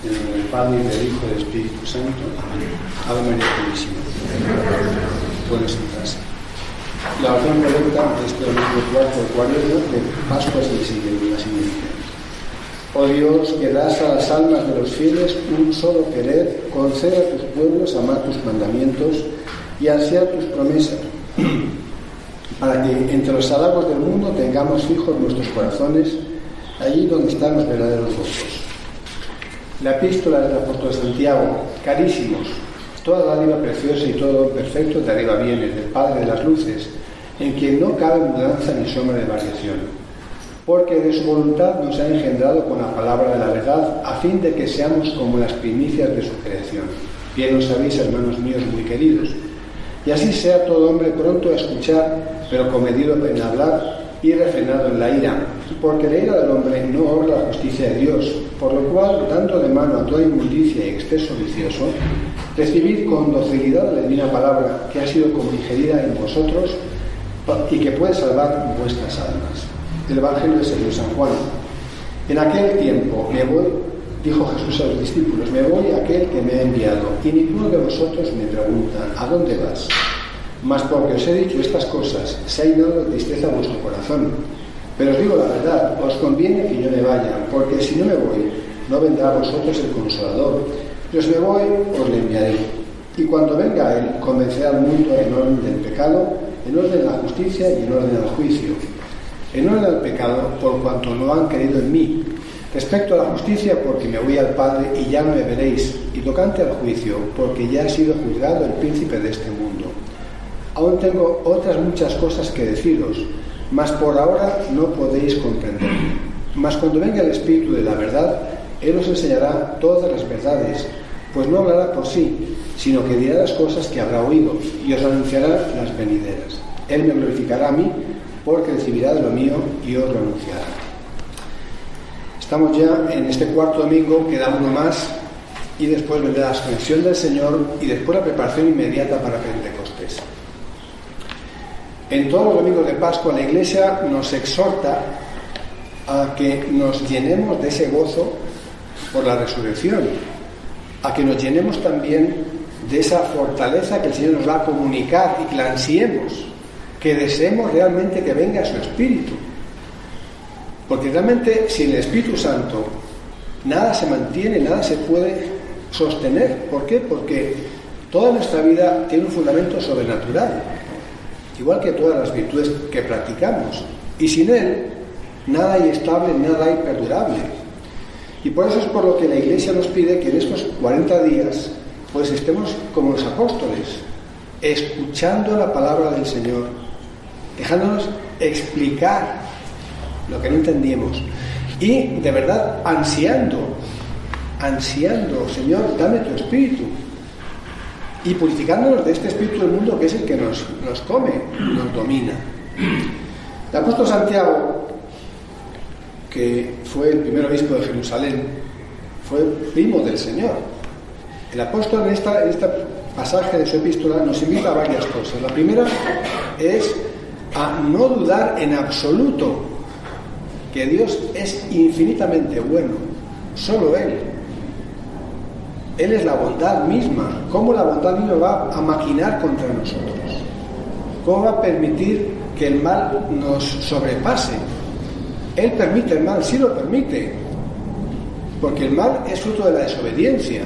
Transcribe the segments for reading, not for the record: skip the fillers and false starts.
En el nombre del Padre, y del Hijo y del Espíritu Santo. Amén. Ave María Purísima. Pueden sentarse. La oración colecta de este domingo cuarto de Cuaresma de Pascua es la siguiente. Oh Dios, que das a las almas de los fieles un solo querer, concede a tus pueblos amar tus mandamientos y ansiar tus promesas, para que entre los halagos del mundo tengamos fijos nuestros corazones, allí donde están los verdaderos gozos. La epístola del apóstol Santiago. Carísimos, toda dádiva preciosa y todo don perfecto de arriba viene, del Padre de las luces, en quien no cabe mudanza ni sombra de variación. Porque de su voluntad nos ha engendrado con la palabra de la verdad, a fin de que seamos como las primicias de su creación. Bien lo sabéis, hermanos míos muy queridos. Y así sea todo hombre pronto a escuchar, pero comedido en hablar y refrenado en la ira. Porque la ira del hombre no obra la justicia de Dios, por lo cual, dando de mano a toda inmundicia y exceso vicioso, recibid con docilidad la divina palabra, que ha sido como ingerida en vosotros y que puede salvar vuestras almas. Del Evangelio de San Juan. En aquel tiempo me voy, dijo Jesús a los discípulos, me voy a aquel que me ha enviado, y ninguno de vosotros me pregunta, ¿a dónde vas? Mas porque os he dicho estas cosas, se ha llenado de tristeza vuestro corazón. Pero os digo la verdad, os conviene que yo me vaya, porque si no me voy, no vendrá a vosotros el Consolador. Pero si me voy, os le enviaré. Y cuando venga Él, convencerá al mundo en orden del pecado, en orden de la justicia y en orden del juicio. En orden al pecado, por cuanto no han creído en mí. Respecto a la justicia, porque me voy al Padre y ya no me veréis. Y tocante al juicio, porque ya ha sido juzgado el príncipe de este mundo. Aún tengo otras muchas cosas que deciros, mas por ahora no podéis comprenderme. Mas cuando venga el Espíritu de la verdad, Él os enseñará todas las verdades, pues no hablará por sí, sino que dirá las cosas que habrá oído, y os anunciará las venideras. Él me glorificará a mí, porque recibirá de lo mío y os lo anunciará. Estamos ya en este cuarto domingo, queda uno más, y después vendrá la ascensión del Señor, y después la preparación inmediata para Pentecostés. En todos los domingos de Pascua la Iglesia nos exhorta a que nos llenemos de ese gozo por la resurrección, a que nos llenemos también de esa fortaleza que el Señor nos va a comunicar y que la ansiemos, que deseemos realmente que venga su Espíritu. Porque realmente sin el Espíritu Santo nada se mantiene, nada se puede sostener. ¿Por qué? Porque toda nuestra vida tiene un fundamento sobrenatural, igual que todas las virtudes que practicamos. Y sin Él nada hay estable, nada hay perdurable. Y por eso es por lo que la Iglesia nos pide que en estos 40 días pues estemos como los apóstoles, escuchando la palabra del Señor, dejándonos explicar lo que no entendíamos y de verdad ansiando, Señor, dame tu Espíritu, y purificándonos de este espíritu del mundo que es el que nos come, nos domina. El apóstol Santiago, que fue el primer obispo de Jerusalén, fue primo del Señor. El apóstol en este pasaje de su epístola nos invita a varias cosas. La primera es a no dudar en absoluto que Dios es infinitamente bueno, solo Él. Él es la bondad misma. ¿Cómo la bondad misma va a maquinar contra nosotros? ¿Cómo va a permitir que el mal nos sobrepase? Él permite el mal, sí lo permite, porque el mal es fruto de la desobediencia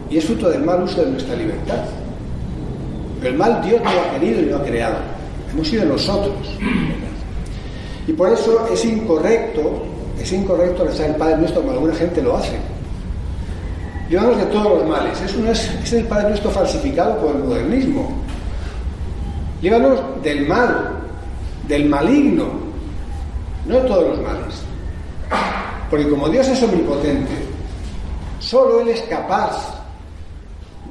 y es fruto del mal uso de nuestra libertad. Pero el mal Dios no lo ha querido y lo ha creado. Hemos sido nosotros. Y por eso es incorrecto rezar el Padre Nuestro como alguna gente lo hace. Llévanos de todos los males. Es el Padre Nuestro falsificado por el modernismo. Llévanos del mal, del maligno, no de todos los males. Porque como Dios es omnipotente, solo Él es capaz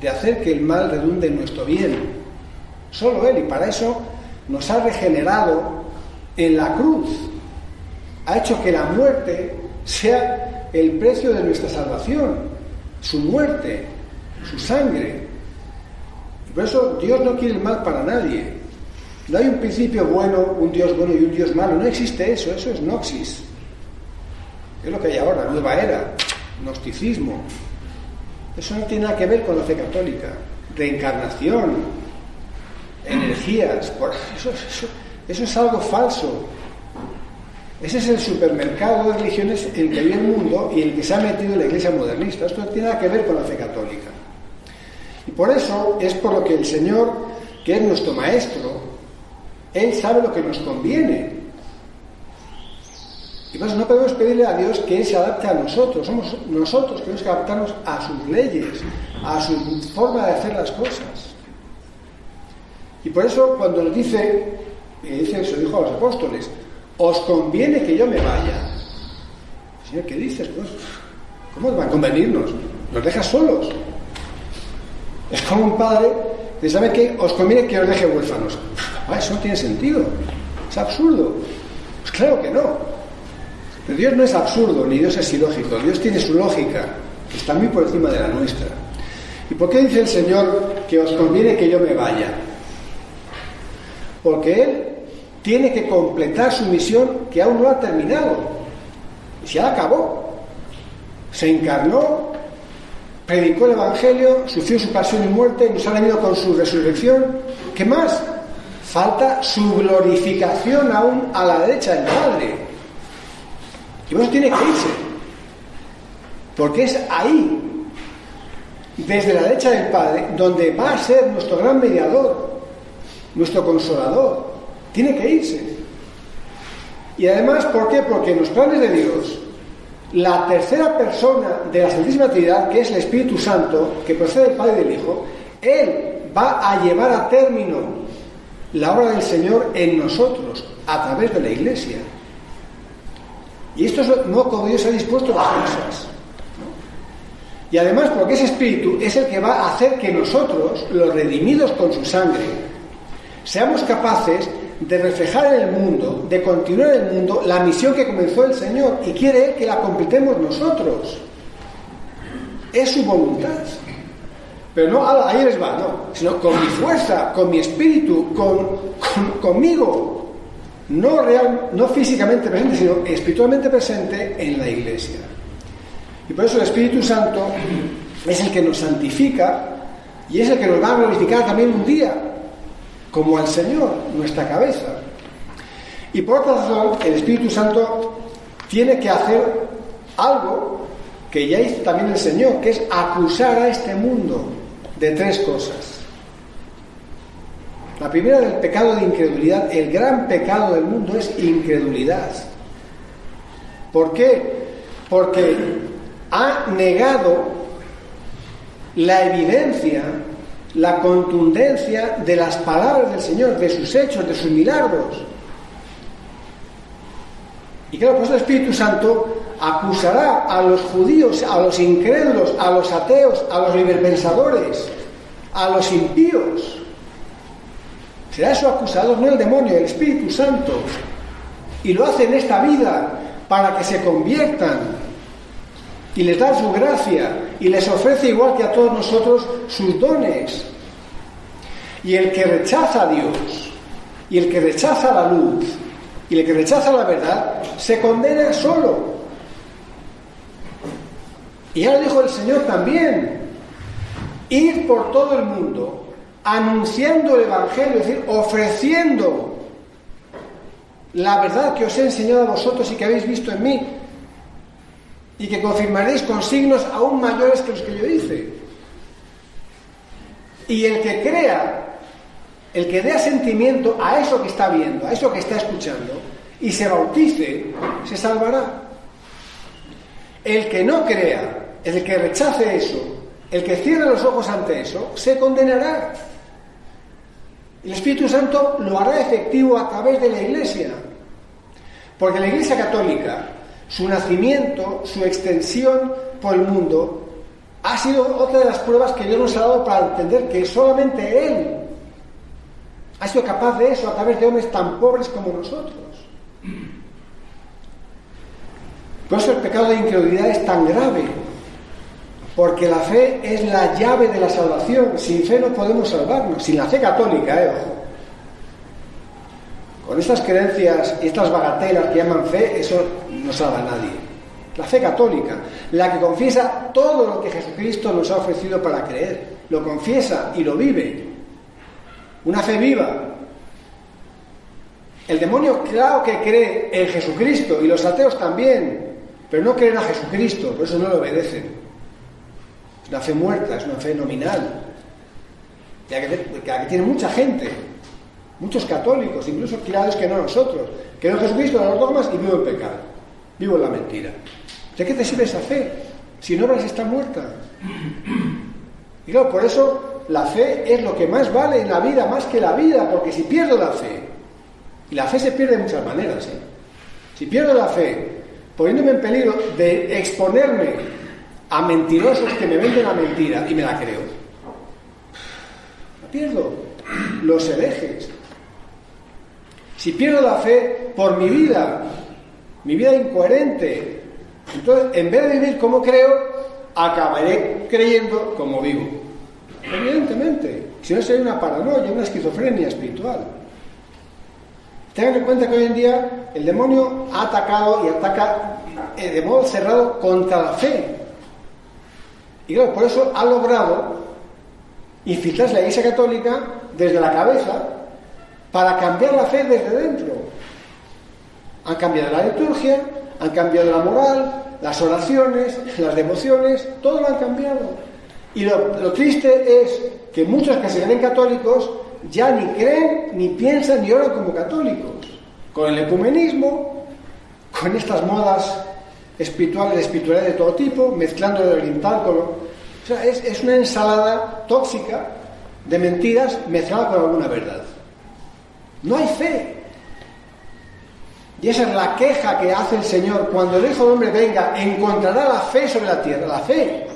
de hacer que el mal redunde en nuestro bien. Solo Él, y para eso nos ha regenerado en la cruz. Ha hecho que la muerte sea el precio de nuestra salvación. Su muerte, su sangre. Y por eso Dios no quiere el mal para nadie. No hay un principio bueno, un Dios bueno y un Dios malo. No existe eso. Eso es noxis. Es lo que hay ahora, nueva era. gnosticismo. Eso no tiene nada que ver con la fe católica. Reencarnación, energías, eso es algo falso. Ese es el supermercado de religiones en el que vive el mundo y en el que se ha metido la Iglesia modernista. Esto no tiene nada que ver con la fe católica. Y por eso es por lo que el Señor, que es nuestro Maestro, Él sabe lo que nos conviene. Y por eso no podemos pedirle a Dios que Él se adapte a nosotros. Somos nosotros que tenemos que adaptarnos a sus leyes, a su forma de hacer las cosas. Y por eso cuando nos dice, se dijo a los apóstoles, os conviene que yo me vaya. Señor, ¿qué dices? Pues, ¿cómo va a convenirnos? ¿Nos dejas solos? Es como un padre que sabe que os conviene que os deje huérfanos. Eso no tiene sentido. Es absurdo. Pues claro que no. Pero Dios no es absurdo, ni Dios es ilógico. Dios tiene su lógica, que está muy por encima de la nuestra. ¿Y por qué dice el Señor que os conviene que yo me vaya? Porque Él tiene que completar su misión que aún no ha terminado. Y se acabó. Se encarnó, predicó el Evangelio, sufrió su pasión y muerte, nos ha venido con su resurrección. ¿Qué más? Falta su glorificación aún a la derecha del Padre. Y bueno, tiene que irse. Porque es ahí, desde la derecha del Padre, donde va a ser nuestro gran mediador, nuestro consolador. Tiene que irse. Y además, ¿por qué? Porque en los planes de Dios, la tercera persona de la Santísima Trinidad, que es el Espíritu Santo, que procede del Padre y del Hijo, Él va a llevar a término la obra del Señor en nosotros, a través de la Iglesia. Y esto es no como Dios ha dispuesto las cosas, ¿no? Y además, porque ese Espíritu es el que va a hacer que nosotros, los redimidos con su sangre, seamos capaces de reflejar en el mundo, de continuar en el mundo la misión que comenzó el Señor, y quiere Él que la completemos nosotros. Es su voluntad. Pero no, ahí les va, no, sino con mi fuerza, con mi espíritu, conmigo, no físicamente presente, sino espiritualmente presente en la Iglesia. Y por eso el Espíritu Santo es el que nos santifica y es el que nos va a glorificar también un día, como al Señor, nuestra cabeza. Y por otra razón, el Espíritu Santo tiene que hacer algo que ya hizo también el Señor, que es acusar a este mundo de tres cosas. La primera, del pecado de incredulidad. El gran pecado del mundo es incredulidad. ¿Por qué? Porque ha negado la evidencia, la contundencia de las palabras del Señor, de sus hechos, de sus milagros. Y claro, pues el Espíritu Santo acusará a los judíos, a los incrédulos, a los ateos, a los liberpensadores, a los impíos. Será su acusador, no el demonio, el Espíritu Santo. Y lo hace en esta vida para que se conviertan. Y les da su gracia y les ofrece, igual que a todos nosotros, sus dones. Y el que rechaza a Dios, y el que rechaza la luz, y el que rechaza la verdad, se condena solo. Y ya lo dijo el Señor también: ir por todo el mundo anunciando el Evangelio, es decir, ofreciendo la verdad que os he enseñado a vosotros y que habéis visto en mí, y que confirmaréis con signos aún mayores que los que yo hice. Y el que crea, el que dé asentimiento a eso que está viendo, a eso que está escuchando, y se bautice, se salvará. El que no crea, el que rechace eso, el que cierre los ojos ante eso, se condenará. El Espíritu Santo lo hará efectivo a través de la Iglesia. Porque la Iglesia Católica, su nacimiento, su extensión por el mundo, ha sido otra de las pruebas que Dios nos ha dado para entender que solamente Él ha sido capaz de eso a través de hombres tan pobres como nosotros. Por eso el pecado de incredulidad es tan grave, porque la fe es la llave de la salvación. Sin fe no podemos salvarnos, sin la fe católica, ojo. Con estas creencias y estas bagatelas que llaman fe, eso no salva a nadie. la fe católica, la que confiesa todo lo que Jesucristo nos ha ofrecido para creer, lo confiesa y lo vive, una fe viva. El demonio, claro que cree en Jesucristo, y los ateos también, pero no creen a Jesucristo, por eso no le obedecen. Es una fe muerta, es una fe nominal, que tiene mucha gente, muchos católicos, incluso criados que no nosotros, creo en Jesucristo, en los dogmas, y vivo en pecado, vivo en la mentira. ¿De qué te sirve esa fe? Si no obras está muerta. Y claro, por eso la fe es lo que más vale en la vida, más que la vida, porque si pierdo la fe, y la fe se pierde de muchas maneras, si pierdo la fe, poniéndome en peligro de exponerme a mentirosos que me venden la mentira y me la creo, la pierdo. Los herejes. Si pierdo la fe por mi vida incoherente, entonces en vez de vivir como creo, acabaré creyendo como vivo. Evidentemente, si no sería una paranoia, una esquizofrenia espiritual. Tengan en cuenta que hoy en día el demonio ha atacado y ataca de modo cerrado contra la fe. Y claro, por eso ha logrado infiltrarse la Iglesia Católica desde la cabeza para cambiar la fe desde dentro. Han cambiado la liturgia, han cambiado la moral, las oraciones, las devociones, todo lo han cambiado. Y lo triste es que muchos que se creen católicos ya ni creen, ni piensan, ni oran como católicos. Con el ecumenismo, con estas modas espirituales de todo tipo, mezclando el oriental con o sea, es una ensalada tóxica de mentiras mezclada con alguna verdad. No hay fe. Y esa es la queja que hace el Señor. Cuando el Hijo del Hombre venga, encontrará la fe sobre la tierra. La fe.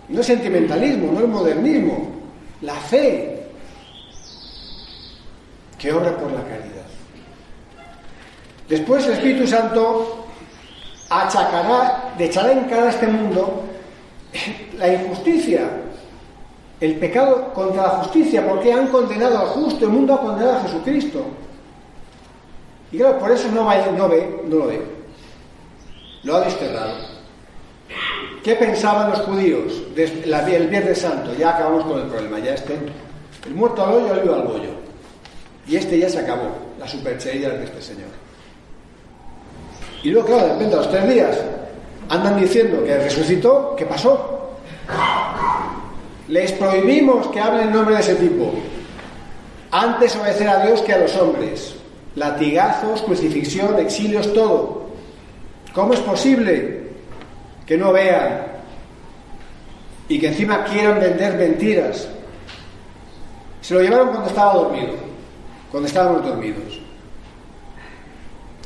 No es sentimentalismo, no es modernismo. La fe que obra por la caridad. Después el Espíritu Santo echará en cara a este mundo la injusticia, el pecado contra la justicia, porque han condenado al justo, el mundo ha condenado a Jesucristo. Y claro, por eso no lo ve. Lo ha desterrado. ¿Qué pensaban los judíos el Viernes Santo? Ya acabamos con el problema. Ya el muerto al hoyo, el vivo al bollo. Y ya se acabó, la superchería de este señor. Y luego, claro, de repente a los 3 días andan diciendo que resucitó. ¿Qué pasó? Les prohibimos que hablen en nombre de ese tipo. Antes obedecer a Dios que a los hombres. Latigazos, crucifixión, exilios, todo. ¿Cómo es posible que no vean y que encima quieran vender mentiras? Se lo llevaron cuando estaba dormido, cuando estábamos dormidos.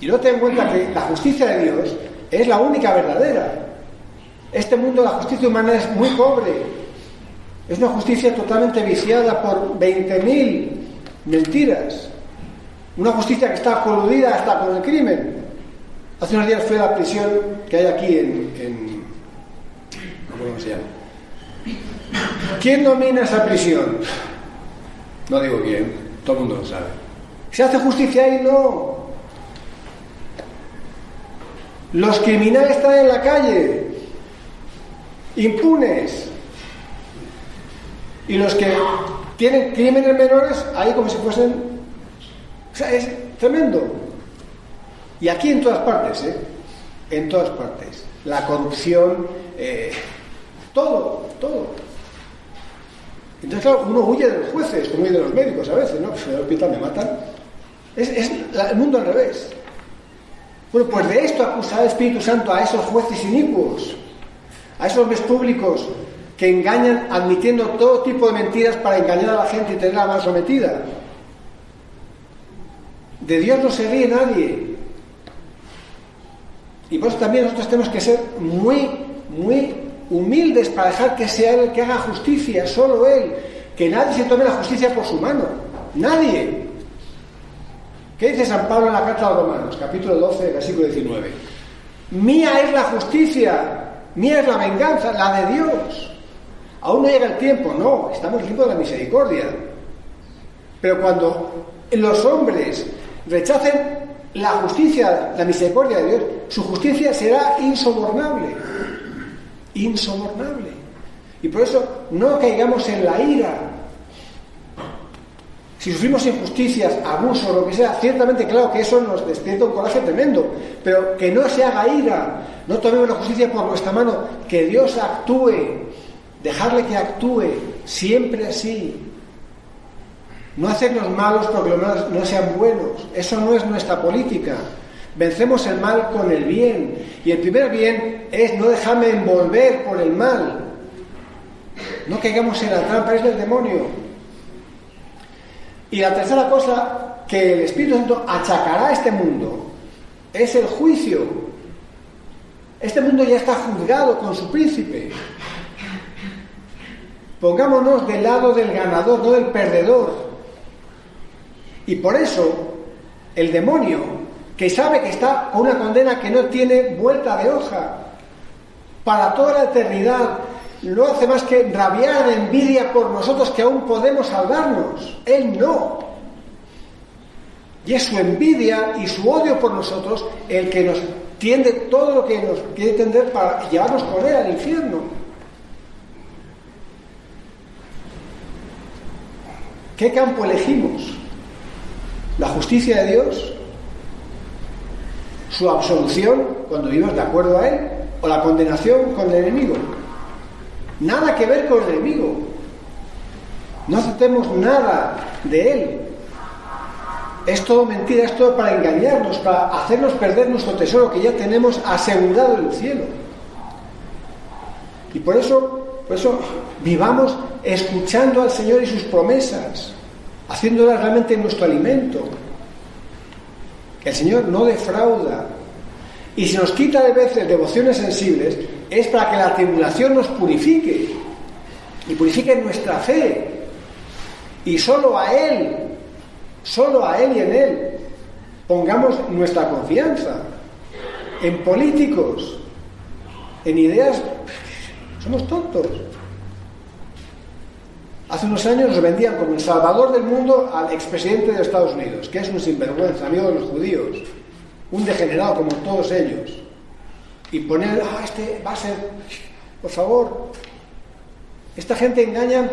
Y no ten en cuenta que la justicia de Dios es la única verdadera. Este mundo, la justicia humana es muy pobre. Es una justicia totalmente viciada por 20.000 mentiras. Una justicia que está coludida hasta con el crimen. Hace unos días fue a la prisión que hay aquí ¿cómo se llama? ¿Quién domina esa prisión? No digo quién, todo el mundo lo sabe. ¿Se hace justicia ahí? No. Los criminales están en la calle, impunes. Y los que tienen crímenes menores, ahí como si fuesen... O sea, es tremendo. Y aquí en todas partes, en todas partes. La corrupción, todo. Entonces, claro, uno huye de los jueces, como huye de los médicos a veces, ¿no? Pues en el hospital me matan. Es el mundo al revés. Bueno, pues de esto acusará el Espíritu Santo a esos jueces inicuos, a esos hombres públicos que engañan admitiendo todo tipo de mentiras para engañar a la gente y tenerla mal sometida. De Dios no se ríe nadie. Y por eso también nosotros tenemos que ser muy, muy humildes para dejar que sea Él el que haga justicia, solo Él. Que nadie se tome la justicia por su mano. Nadie. ¿Qué dice San Pablo en la carta a los Romanos, capítulo 12, versículo 19? Mía es la justicia, mía es la venganza, la de Dios. Aún no llega el tiempo, no, estamos en el tiempo de la misericordia. Pero cuando los hombres rechacen la justicia, la misericordia de Dios, su justicia será insobornable. Insobornable. Y por eso no caigamos en la ira. Si sufrimos injusticias, abuso, lo que sea, ciertamente, claro que eso nos despierta un coraje tremendo, pero que no se haga ira, no tomemos la justicia por nuestra mano, que Dios actúe, dejarle que actúe, siempre así. No hacernos malos porque los malos no sean buenos, eso no es nuestra política. Vencemos el mal con el bien, y el primer bien es no dejarme envolver por el mal. No caigamos en la trampa, es del demonio. Y la tercera cosa que el Espíritu Santo achacará a este mundo es el juicio. Este mundo ya está juzgado con su príncipe. Pongámonos del lado del ganador, no del perdedor. Y por eso el demonio, que sabe que está con una condena que no tiene vuelta de hoja para toda la eternidad, no hace más que rabiar de envidia por nosotros que aún podemos salvarnos. Él no. Y es su envidia y su odio por nosotros el que nos tiende todo lo que nos quiere tender para llevarnos con él al infierno. ¿Qué campo elegimos? ¿La justicia de Dios? ¿Su absolución cuando vivimos de acuerdo a él? ¿O la condenación con el enemigo? Nada que ver con el enemigo. No aceptemos nada de él. Es todo mentira, es todo para engañarnos, para hacernos perder nuestro tesoro que ya tenemos asegurado en el cielo. Y por eso vivamos escuchando al Señor y sus promesas, haciéndolas realmente nuestro alimento. El Señor no defrauda. Y si nos quita de veces devociones sensibles, es para que la tribulación nos purifique y purifique nuestra fe. Y solo a Él y en Él pongamos nuestra confianza. En políticos, en ideas, somos tontos. Hace unos años nos vendían como el salvador del mundo al expresidente de Estados Unidos, que es un sinvergüenza, amigo de los judíos, un degenerado como todos ellos. Y poner, este va a ser, por favor, esta gente engañan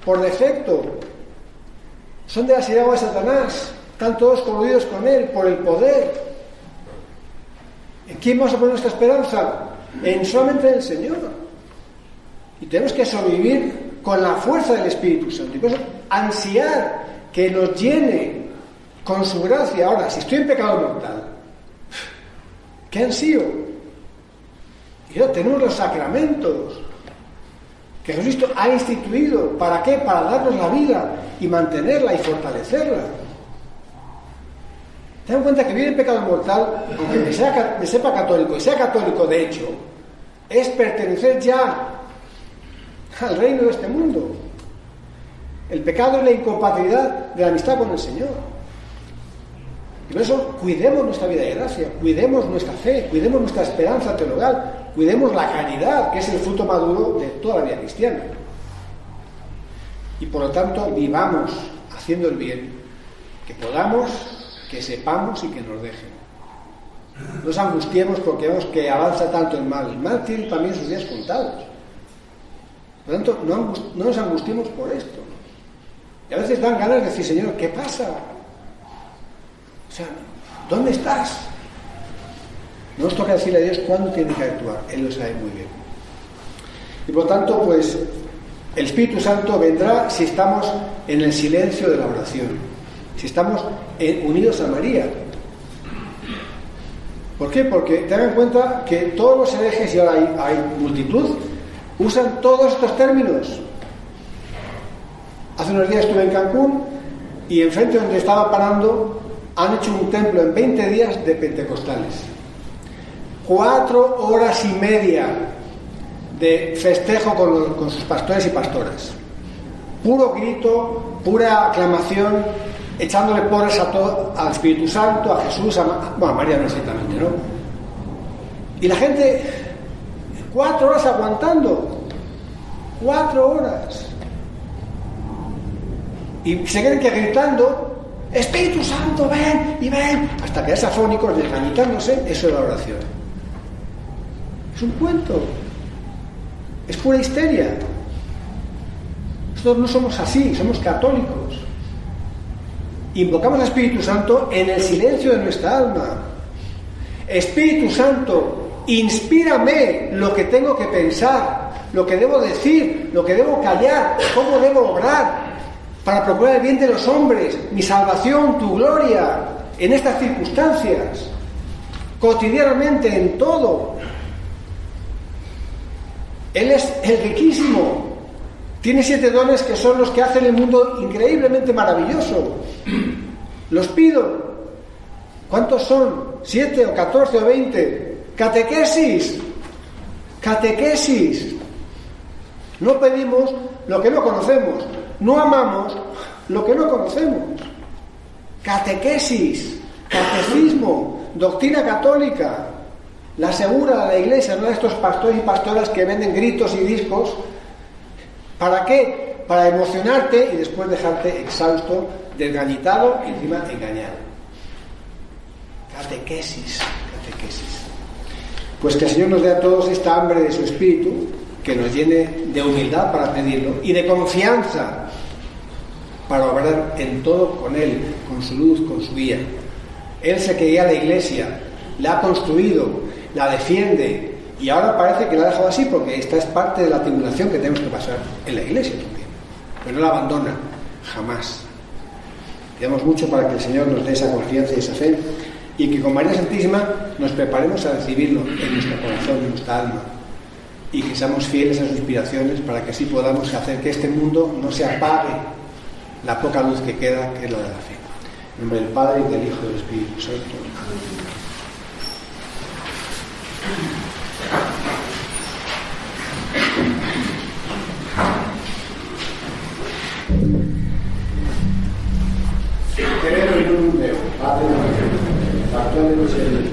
por defecto, son de la sinagoga de Satanás, están todos coludidos con él por el poder. ¿En quién vamos a poner nuestra esperanza? Solamente en el Señor. Y tenemos que sobrevivir con la fuerza del Espíritu Santo, y por eso ansiar que nos llene con su gracia. Ahora, si estoy en pecado mortal, ¿qué ansío? Y yo, tenemos los sacramentos que Jesucristo ha instituido. ¿Para qué? Para darnos la vida y mantenerla y fortalecerla. Ten en cuenta que vivir en pecado mortal, aunque me sepa católico y sea católico de hecho, es pertenecer ya al reino de este mundo. El pecado es la incompatibilidad de la amistad con el Señor. Y por eso cuidemos nuestra vida de gracia, cuidemos nuestra fe, cuidemos nuestra esperanza teologal, cuidemos la caridad, que es el fruto maduro de toda la vida cristiana. Y por lo tanto vivamos haciendo el bien, que podamos, que sepamos y que nos dejen. No nos angustiemos porque vemos que avanza tanto el mal. El mal tiene también sus días contados. Por lo tanto, no nos angustiemos por esto. Y a veces dan ganas de decir, Señor, ¿qué pasa? O sea, ¿dónde estás? No nos toca decirle a Dios cuándo tiene que actuar. Él lo sabe muy bien. Y por lo tanto, pues, el Espíritu Santo vendrá si estamos en el silencio de la oración, si estamos unidos a María. ¿Por qué? Porque tengan en cuenta que todos los herejes, y ahora hay multitud, usan todos estos términos. Hace unos días estuve en Cancún y enfrente donde estaba parando han hecho un templo en 20 días de pentecostales. 4 horas y media de festejo con sus pastores y pastoras. Puro grito, pura aclamación, echándole porras a todo, al Espíritu Santo, a Jesús, a María no exactamente, ¿no? Y la gente 4 horas aguantando. 4 horas. Y se creen que gritando Espíritu Santo, ven y ven, hasta que es afónico, desgañitándose. Eso es la oración. Es un cuento, es pura histeria. Nosotros no somos así, somos católicos. Invocamos al Espíritu Santo en el silencio de nuestra alma. Espíritu Santo, inspírame lo que tengo que pensar, lo que debo decir, lo que debo callar, cómo debo obrar para procurar el bien de los hombres, mi salvación, tu gloria, en estas circunstancias, cotidianamente, en todo. Él es el riquísimo, tiene 7 dones que son los que hacen el mundo increíblemente maravilloso. Los pido. ¿Cuántos son? 7 o 14 o 20. Catequesis. Catequesis. No pedimos lo que no conocemos. No amamos lo que no conocemos. Catequesis. Catecismo. Doctrina católica. La asegura la Iglesia, no de estos pastores y pastoras que venden gritos y discos. ¿Para qué? Para emocionarte y después dejarte exhausto, desgañitado y encima engañado. Catequesis, catequesis. Pues que el Señor nos dé a todos esta hambre de su Espíritu, que nos llene de humildad para pedirlo y de confianza para obrar en todo con Él, con su luz, con su guía. Él se quería la Iglesia, la ha construido, la defiende, y ahora parece que la ha dejado así porque esta es parte de la tribulación que tenemos que pasar en la Iglesia también. Pero no la abandona, jamás. Pidamos mucho para que el Señor nos dé esa confianza y esa fe, y que con María Santísima nos preparemos a recibirlo en nuestro corazón, en nuestra alma, y que seamos fieles a sus inspiraciones para que así podamos hacer que este mundo no se apague la poca luz que queda, que es la de la fe. En nombre del Padre, y del Hijo y del Espíritu Santo. Credo in un Deo, Padre, Figlio e Spirito Santo.